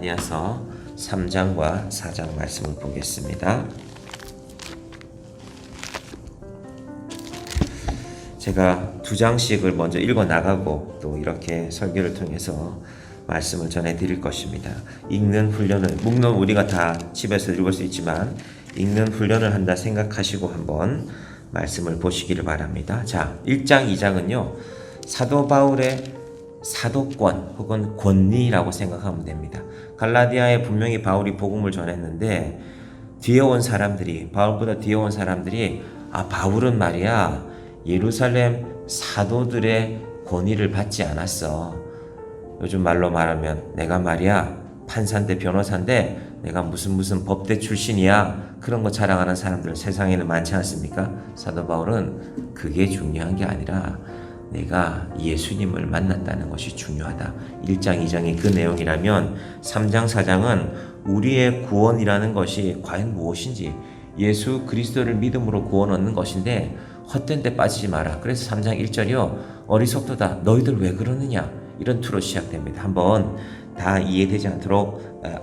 갈라디아서 3장과 4장 말씀을 보겠습니다. 제가 2장씩을 먼저 읽어 나가고 또 이렇게 설교를 통해서 말씀을 전해 드릴 것입니다. 읽는 훈련을, 물론 우리가 다 집에서 읽을 수 있지만 읽는 훈련을 한다 생각하시고 한번 말씀을 보시기를 바랍니다. 자, 1장, 2장은요 사도 바울의 사도권 혹은 권리라고 생각하면 됩니다. 갈라디아에 분명히 바울이 복음을 전했는데 뒤에 온 사람들이, 바울보다 뒤에 온 사람들이 바울은 말이야 예루살렘 사도들의 권위를 받지 않았어. 요즘 말로 말하면 내가 말이야 판사인데 변호사인데 내가 무슨 법대 출신이야, 그런 거 자랑하는 사람들 세상에는 많지 않습니까? 사도 바울은 그게 중요한 게 아니라 내가 예수님을 만났다는 것이 중요하다. 1장, 2장이 그 내용이라면 3장, 4장은 우리의 구원이라는 것이 과연 무엇인지, 예수 그리스도를 믿음으로 구원 얻는 것인데 헛된 데 빠지지 마라. 그래서 3장 1절이요 어리석도다 너희들 왜 그러느냐, 이런 투로 시작됩니다. 한번 다 이해되지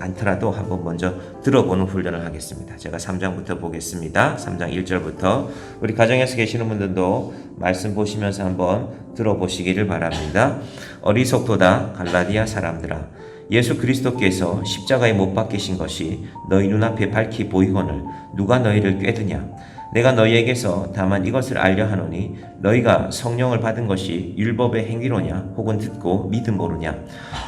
않더라도 한번 먼저 들어보는 훈련을 하겠습니다. 제가 3장부터 보겠습니다. 3장 1절부터 우리 가정에서 계시는 분들도 말씀 보시면서 한번 들어보시기를 바랍니다. 어리석도다 갈라디아 사람들아, 예수 그리스도께서 십자가에 못 박히신 것이 너희 눈앞에 밝히 보이거늘 누가 너희를 꾀드냐. 내가 너희에게서 다만 이것을 알려 하노니 너희가 성령을 받은 것이 율법의 행위로냐 혹은 듣고 믿음 모르냐.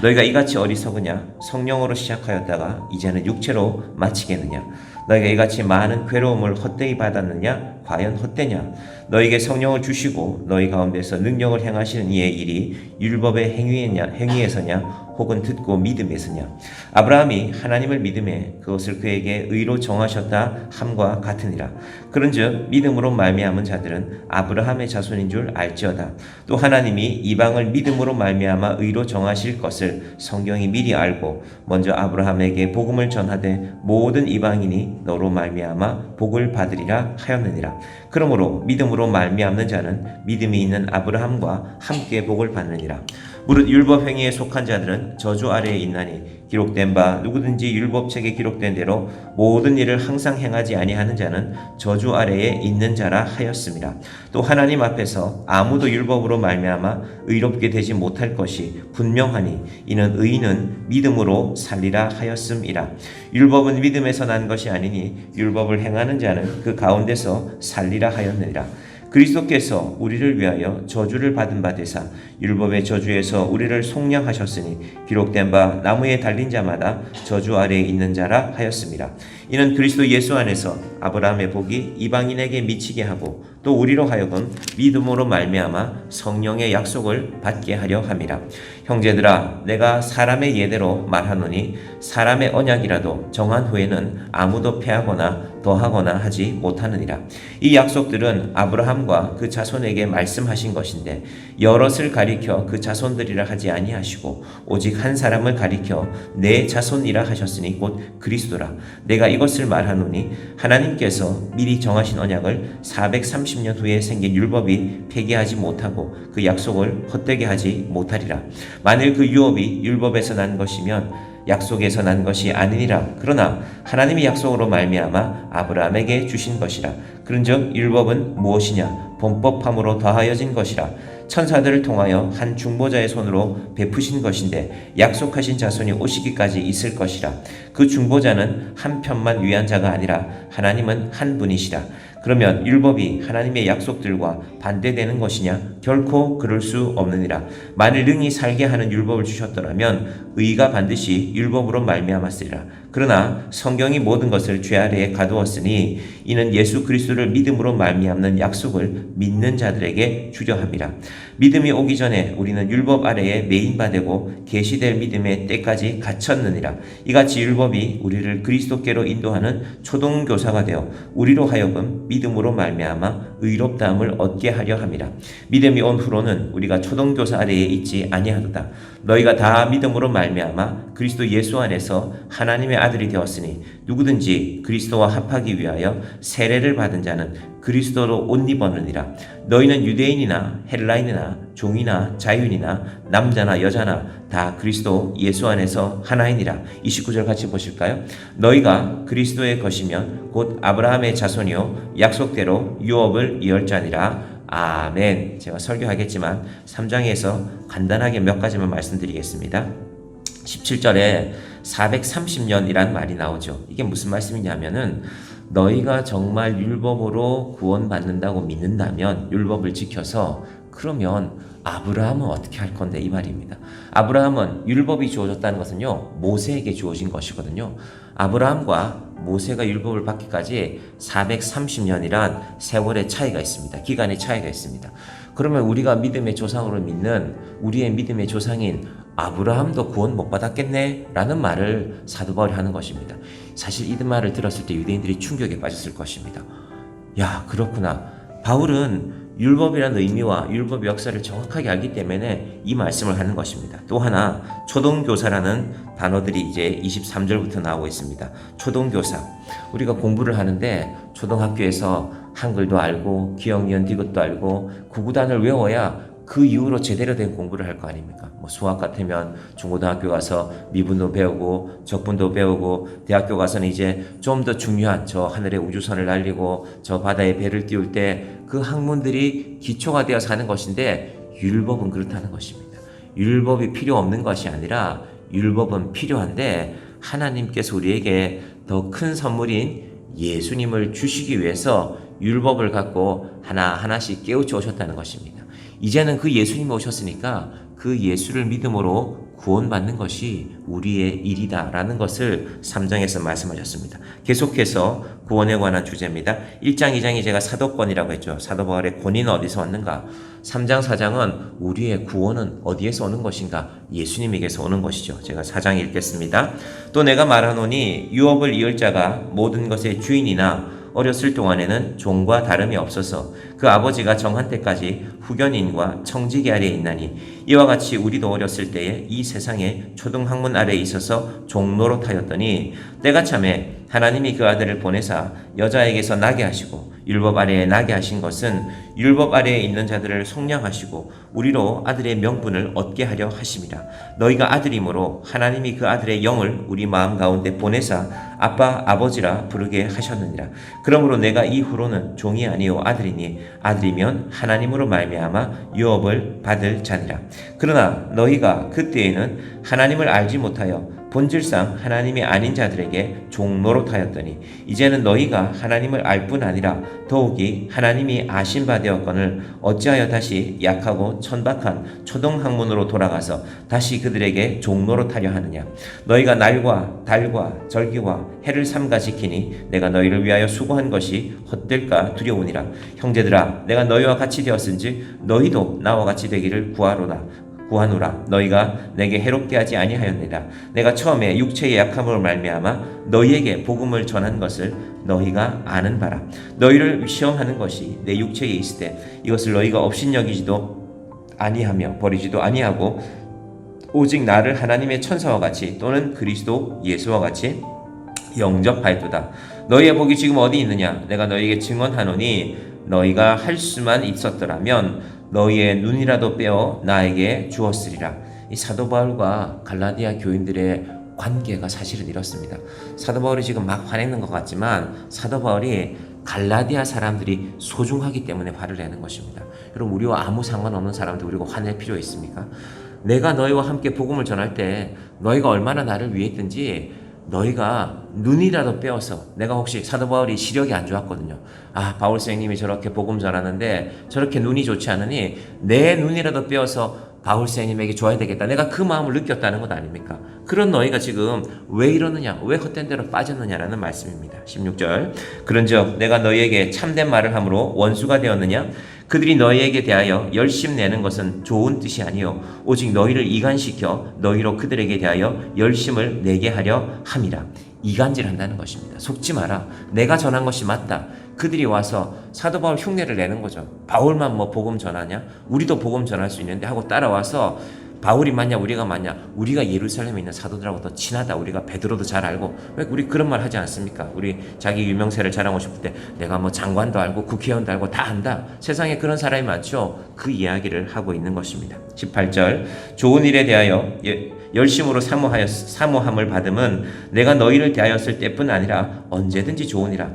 너희가 이같이 어리석으냐. 성령으로 시작하였다가 이제는 육체로 마치겠느냐. 너희가 이같이 많은 괴로움을 헛되이 받았느냐. 과연 헛되냐. 너희에게 성령을 주시고 너희 가운데서 능력을 행하시는 이의 일이 율법의 행위에서냐 혹은 듣고 믿음에서냐. 아브라함이 하나님을 믿음에 그것을 그에게 의로 정하셨다 함과 같으니라. 그런즉 믿음으로 말미암은 자들은 아브라함의 자손인 줄 알지어다. 또 하나님이 이방을 믿음으로 말미암아 의로 정하실 것을 성경이 미리 알고 먼저 아브라함에게 복음을 전하되 모든 이방인이 너로 말미암아 복을 받으리라 하였느니라. 그러므로 믿음으로 말미암는 자는 믿음이 있는 아브라함과 함께 복을 받느니라. 무릇 율법 행위에 속한 자들은 저주 아래에 있나니 기록된 바 누구든지 율법책에 기록된 대로 모든 일을 항상 행하지 아니하는 자는 저주 아래에 있는 자라 하였습니다. 또 하나님 앞에서 아무도 율법으로 말미암아 의롭게 되지 못할 것이 분명하니 이는 의인은 믿음으로 살리라 하였음이라. 율법은 믿음에서 난 것이 아니니 율법을 행하는 자는 그 가운데서 살리라 하였느니라. 그리스도께서 우리를 위하여 저주를 받은 바 되사 율법의 저주에서 우리를 속량하셨으니 기록된 바 나무에 달린 자마다 저주 아래에 있는 자라 하였습니다. 이는 그리스도 예수 안에서 아브라함의 복이 이방인에게 미치게 하고 또 우리로 하여금 믿음으로 말미암아 성령의 약속을 받게 하려 함이라. 형제들아, 내가 사람의 예대로 말하노니 사람의 언약이라도 정한 후에는 아무도 패하거나 더하거나 하지 못하느니라. 이 약속들은 아브라함과 그 자손에게 말씀하신 것인데 여럿을 가리켜 그 자손들이라 하지 아니하시고 오직 한 사람을 가리켜 내 자손이라 하셨으니 곧 그리스도라. 내가 이것을 말하노니 하나님께서 미리 정하신 언약을 430년 후에 생긴 율법이 폐기하지 못하고 그 약속을 헛되게 하지 못하리라. 만일 그 유업이 율법에서 난 것이면 약속에서 난 것이 아니니라. 그러나 하나님이 약속으로 말미암아 아브라함에게 주신 것이라. 그런즉 율법은 무엇이냐? 범법함으로 더하여진 것이라. 천사들을 통하여 한 중보자의 손으로 베푸신 것인데 약속하신 자손이 오시기까지 있을 것이라. 그 중보자는 한 편만 위한 자가 아니라 하나님은 한 분이시라. 그러면 율법이 하나님의 약속들과 반대되는 것이냐? 결코 그럴 수 없느니라. 만일 능히 살게 하는 율법을 주셨더라면 의가 반드시 율법으로 말미암았으리라. 그러나 성경이 모든 것을 죄 아래에 가두었으니 이는 예수 그리스도를 믿음으로 말미암는 약속을 믿는 자들에게 주려 함이라. 믿음이 오기 전에 우리는 율법 아래에 매인바되고 계시될 믿음의 때까지 갇혔느니라. 이같이 율법이 우리를 그리스도께로 인도하는 초동교사가 되어 우리로 하여금 믿음으로 말미암아 의롭다함을 얻게 하려 함이라. 믿음이 온 후로는 우리가 초동교사 아래에 있지 아니하도다. 너희가 다 믿음으로 말미암아 그리스도 예수 안에서 하나님의 아들이 되었으니 누구든지 그리스도와 합하기 위하여 세례를 받은 자는 그리스도로 옷 입었느니라. 너희는 유대인이나 헬라인이나 종이나 자유인이나 남자나 여자나 다 그리스도 예수 안에서 하나이니라. 29절 같이 보실까요? 너희가 그리스도의 것이면 곧 아브라함의 자손이요 약속대로 유업을 이을 자니라. 아멘. 제가 설교하겠지만 3장에서 간단하게 몇 가지만 말씀드리겠습니다. 17절에 430년이란 말이 나오죠. 이게 무슨 말씀이냐면은 너희가 정말 율법으로 구원받는다고 믿는다면, 율법을 지켜서, 그러면 아브라함은 어떻게 할 건데, 이 말입니다. 아브라함은 율법이 주어졌다는 것은요, 모세에게 주어진 것이거든요. 아브라함과 모세가 율법을 받기까지 430년이란 세월의 차이가 있습니다. 기간의 차이가 있습니다. 그러면 우리가 믿음의 조상으로 믿는 우리의 믿음의 조상인 아브라함도 구원 못 받았겠네? 라는 말을 사도 바울이 하는 것입니다. 사실 이 말을 들었을 때 유대인들이 충격에 빠졌을 것입니다. 야, 그렇구나. 바울은 율법이라는 의미와 율법 역사를 정확하게 알기 때문에 이 말씀을 하는 것입니다. 또 하나, 초등교사라는 단어들이 이제 23절부터 나오고 있습니다. 초등교사. 우리가 공부를 하는데 초등학교에서 한글도 알고 기억, 니은, 디귿도 알고 구구단을 외워야 그 이후로 제대로 된 공부를 할 거 아닙니까? 뭐 수학 같으면 중고등학교 가서 미분도 배우고 적분도 배우고, 대학교 가서는 이제 좀 더 중요한 저 하늘의 우주선을 날리고 저 바다에 배를 띄울 때 그 학문들이 기초가 되어서 하는 것인데, 율법은 그렇다는 것입니다. 율법이 필요 없는 것이 아니라 율법은 필요한데, 하나님께서 우리에게 더 큰 선물인 예수님을 주시기 위해서 율법을 갖고 하나하나씩 깨우쳐 오셨다는 것입니다. 이제는 그 예수님이 오셨으니까 그 예수를 믿음으로 구원받는 것이 우리의 일이다라는 것을 3장에서 말씀하셨습니다. 계속해서 구원에 관한 주제입니다. 1장, 2장이 제가 사도권이라고 했죠. 사도 바울의 권위는 어디서 왔는가? 3장, 4장은 우리의 구원은 어디에서 오는 것인가? 예수님에게서 오는 것이죠. 제가 4장 읽겠습니다. 또 내가 말하노니 유업을 이을 자가 모든 것의 주인이나 어렸을 동안에는 종과 다름이 없어서 그 아버지가 정한 때까지 후견인과 청지기 아래에 있나니, 이와 같이 우리도 어렸을 때에 이 세상의 초등학문 아래에 있어서 종노릇하였더니, 때가 참에 하나님이 그 아들을 보내사 여자에게서 나게 하시고 율법 아래에 나게 하신 것은 율법 아래에 있는 자들을 속량하시고 우리로 아들의 명분을 얻게 하려 하심이라. 너희가 아들이므로 하나님이 그 아들의 영을 우리 마음 가운데 보내사 아빠 아버지라 부르게 하셨느니라. 그러므로 내가 이후로는 종이 아니요 아들이니, 아들이면 하나님으로 말미암아 유업을 받을 자니라. 그러나 너희가 그때에는 하나님을 알지 못하여 본질상 하나님이 아닌 자들에게 종노릇하였더니, 이제는 너희가 하나님을 알 뿐 아니라 더욱이 하나님이 아신 바 되었거늘 어찌하여 다시 약하고 천박한 초등학문으로 돌아가서 다시 그들에게 종노릇하려 하느냐? 너희가 날과 달과 절기와 해를 삼가 지키니 내가 너희를 위하여 수고한 것이 헛될까 두려우니라. 형제들아, 내가 너희와 같이 되었은즉 너희도 나와 같이 되기를 구하노라. 너희가 내게 해롭게 하지 아니하였느니라. 내가 처음에 육체의 약함으로 말미암아 너희에게 복음을 전한 것을 너희가 아는 바라. 너희를 시험하는 것이 내 육체에 있을 때 이것을 너희가 업신여기지도 아니하며 버리지도 아니하고, 오직 나를 하나님의 천사와 같이 또는 그리스도 예수와 같이 영접하였도다. 너희의 복이 지금 어디 있느냐? 내가 너희에게 증언하노니, 너희가 할 수만 있었더라면 너희의 눈이라도 빼어 나에게 주었으리라. 이 사도 바울과 갈라디아 교인들의 관계가 사실은 이렇습니다. 사도 바울이 지금 막 화내는 것 같지만 사도 바울이 갈라디아 사람들이 소중하기 때문에 화를 내는 것입니다. 여러분, 우리와 아무 상관없는 사람들 우리가 화낼 필요 있습니까? 내가 너희와 함께 복음을 전할 때 너희가 얼마나 나를 위했든지 너희가 눈이라도 빼어서, 내가 혹시 사도 바울이 시력이 안 좋았거든요. 아, 바울 선생님이 저렇게 복음 전하는데 저렇게 눈이 좋지 않으니 내 눈이라도 빼어서 바울 선생님에게 줘야 되겠다. 내가 그 마음을 느꼈다는 것 아닙니까? 그런 너희가 지금 왜 이러느냐, 왜 헛된 데로 빠졌느냐라는 말씀입니다. 16절. 그런즉 내가 너희에게 참된 말을 함으로 원수가 되었느냐? 그들이 너희에게 대하여 열심 내는 것은 좋은 뜻이 아니요 오직 너희를 이간시켜 너희로 그들에게 대하여 열심을 내게 하려 함이라. 이간질한다는 것입니다. 속지 마라. 내가 전한 것이 맞다. 그들이 와서 사도 바울 흉내를 내는 거죠. 바울만 뭐 복음 전하냐? 우리도 복음 전할 수 있는데 하고 따라와서 바울이 맞냐 우리가 맞냐? 우리가 예루살렘에 있는 사도들하고 더 친하다. 우리가 베드로도 잘 알고. 왜 우리 그런 말 하지 않습니까? 우리 자기 유명세를 자랑하고 싶을 때 내가 뭐 장관도 알고 국회의원도 알고 다 안다. 세상에 그런 사람이 많죠. 그 이야기를 하고 있는 것입니다. 18절 좋은 일에 대하여 열심으로 사모함을 받음은 내가 너희를 대하였을 때뿐 아니라 언제든지 좋으니라.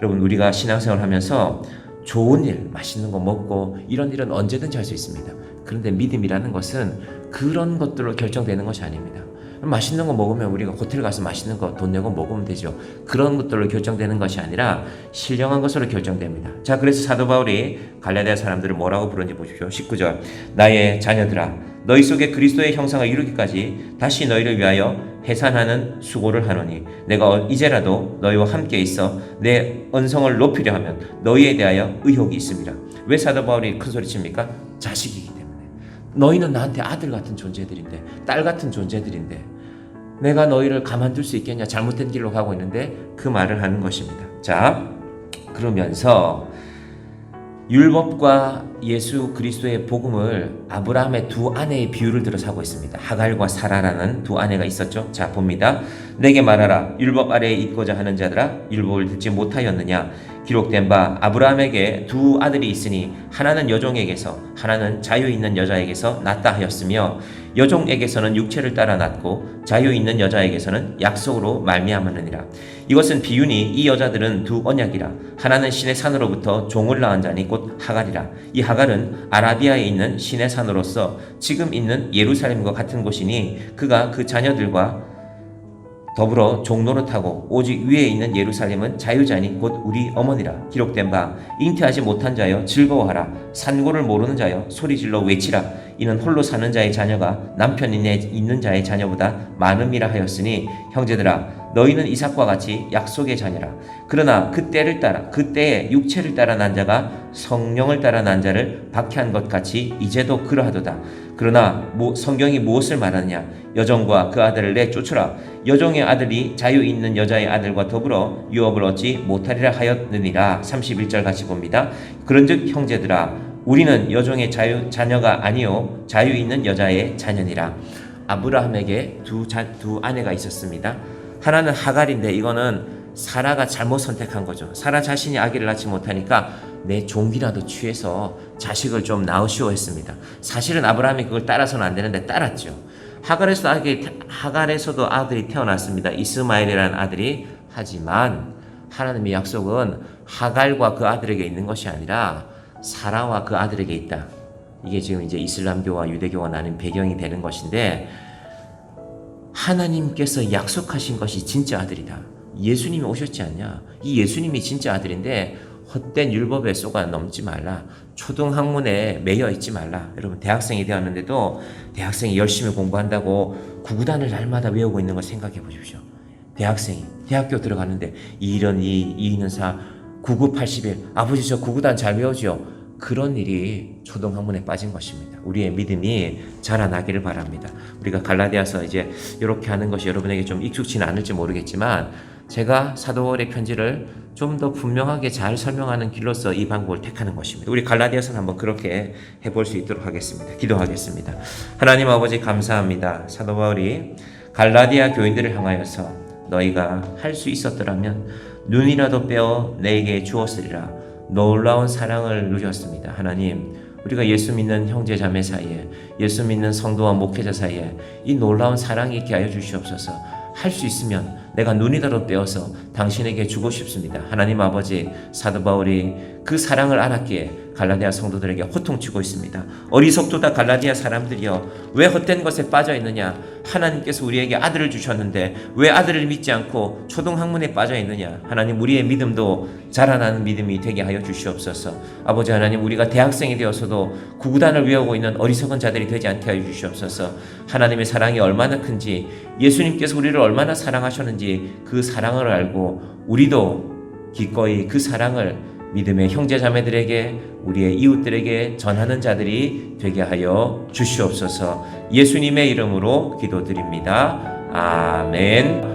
여러분 우리가 신앙생활 하면서 좋은 일, 맛있는 거 먹고 이런 일은 언제든지 할 수 있습니다. 그런데 믿음이라는 것은 그런 것들로 결정되는 것이 아닙니다. 맛있는 거 먹으면 우리가 호텔 가서 맛있는 거 돈 내고 먹으면 되죠. 그런 것들로 결정되는 것이 아니라 신령한 것으로 결정됩니다. 자, 그래서 사도 바울이 갈라디아 사람들을 뭐라고 부르는지 보십시오. 19절 나의 자녀들아 너희 속에 그리스도의 형상을 이루기까지 다시 너희를 위하여 해산하는 수고를 하노니 내가 이제라도 너희와 함께 있어 내 언성을 높이려 하면 너희에 대하여 의혹이 있습니다. 왜 사도 바울이 큰 소리 칩니까? 자식이기 때문에. 너희는 나한테 아들 같은 존재들인데 딸 같은 존재들인데 내가 너희를 가만둘 수 있겠냐? 잘못된 길로 가고 있는데 그 말을 하는 것입니다. 자, 그러면서 율법과 예수 그리스도의 복음을 아브라함의 두 아내의 비유를 들어서 하고 있습니다. 하갈과 사라라는 두 아내가 있었죠. 자, 봅니다. 내게 말하라. 율법 아래에 있고자 하는 자들아 율법을 듣지 못하였느냐? 기록된 바 아브라함에게 두 아들이 있으니 하나는 여종에게서 하나는 자유 있는 여자에게서 낳다 하였으며 여종에게서는 육체를 따라 낳고 자유 있는 여자에게서는 약속으로 말미암았느니라. 이것은 비유니 이 여자들은 두 언약이라. 하나는 신의 산으로부터 종을 낳은 자니 곧 하갈이라. 이 하갈은 아라비아에 있는 신의 산으로서 지금 있는 예루살렘과 같은 곳이니 그가 그 자녀들과 더불어 종노릇하고 오직 위에 있는 예루살렘은 자유자니 곧 우리 어머니라. 기록된 바 잉태하지 못한 자여 즐거워하라. 산고를 모르는 자여 소리질러 외치라. 이는 홀로 사는 자의 자녀가 남편 있는 자의 자녀보다 많음이라 하였으니 형제들아 너희는 이삭과 같이 약속의 자녀라. 그러나 그 때에 육체를 따라 난 자가 성령을 따라 난 자를 박해한 것 같이 이제도 그러하도다. 그러나 성경이 무엇을 말하느냐? 여종과 그 아들을 내쫓으라. 여종의 아들이 자유 있는 여자의 아들과 더불어 유업을 얻지 못하리라 하였느니라. 31절 같이 봅니다. 그런즉 형제들아 우리는 여종의 자녀가 아니요 자유 있는 여자의 자녀니라. 아브라함에게 두 아내가 있었습니다. 하나는 하갈인데 이거는 사라가 잘못 선택한 거죠. 사라 자신이 아기를 낳지 못하니까 내 종기라도 취해서 자식을 좀 낳으시오 했습니다. 사실은 아브라함이 그걸 따라서는 안 되는데 따랐죠. 하갈에서도 아들이 태어났습니다. 이스마엘이라는 아들이. 하지만 하나님의 약속은 하갈과 그 아들에게 있는 것이 아니라 사라와 그 아들에게 있다. 이게 지금 이제 이슬람교와 유대교가 나는 배경이 되는 것인데 하나님께서 약속하신 것이 진짜 아들이다. 예수님이 오셨지 않냐? 이 예수님이 진짜 아들인데 헛된 율법에 쏘가 넘지 말라. 초등학문에 매여 있지 말라. 여러분 대학생이 되었는데도 대학생이 열심히 공부한다고 구구단을 날마다 외우고 있는 걸 생각해 보십시오. 대학생이 대학교 들어가는데 2는 2, 2는 4, 99, 81 아버지 저 구구단 잘 외우지요. 그런 일이 초등학문에 빠진 것입니다. 우리의 믿음이 자라나기를 바랍니다. 우리가 갈라디아서 이제 이렇게 하는 것이 여러분에게 좀 익숙치는 않을지 모르겠지만 제가 사도 바울의 편지를 좀 더 분명하게 잘 설명하는 길로서 이 방법을 택하는 것입니다. 우리 갈라디아서는 한번 그렇게 해볼 수 있도록 하겠습니다. 기도하겠습니다. 하나님 아버지 감사합니다. 사도 바울이 갈라디아 교인들을 향하여서 너희가 할 수 있었더라면 눈이라도 빼어 내게 주었으리라. 놀라운 사랑을 누렸습니다. 하나님, 우리가 예수 믿는 형제 자매 사이에, 예수 믿는 성도와 목회자 사이에 이 놀라운 사랑이 있게 하여 주시옵소서. 할 수 있으면 내가 눈이라도 떼어서 당신에게 주고 싶습니다. 하나님 아버지, 사도 바울이 그 사랑을 알았기에 갈라디아 성도들에게 호통치고 있습니다. 어리석도다 갈라디아 사람들이여, 왜 헛된 것에 빠져 있느냐? 하나님께서 우리에게 아들을 주셨는데 왜 아들을 믿지 않고 초등학문에 빠져 있느냐? 하나님, 우리의 믿음도 자라나는 믿음이 되게 하여 주시옵소서. 아버지 하나님, 우리가 대학생이 되어서도 구구단을 외우고 있는 어리석은 자들이 되지 않게 하여 주시옵소서. 하나님의 사랑이 얼마나 큰지, 예수님께서 우리를 얼마나 사랑하셨는지 그 사랑을 알고 우리도 기꺼이 그 사랑을 믿음의 형제 자매들에게, 우리의 이웃들에게 전하는 자들이 되게 하여 주시옵소서. 예수님의 이름으로 기도드립니다. 아멘.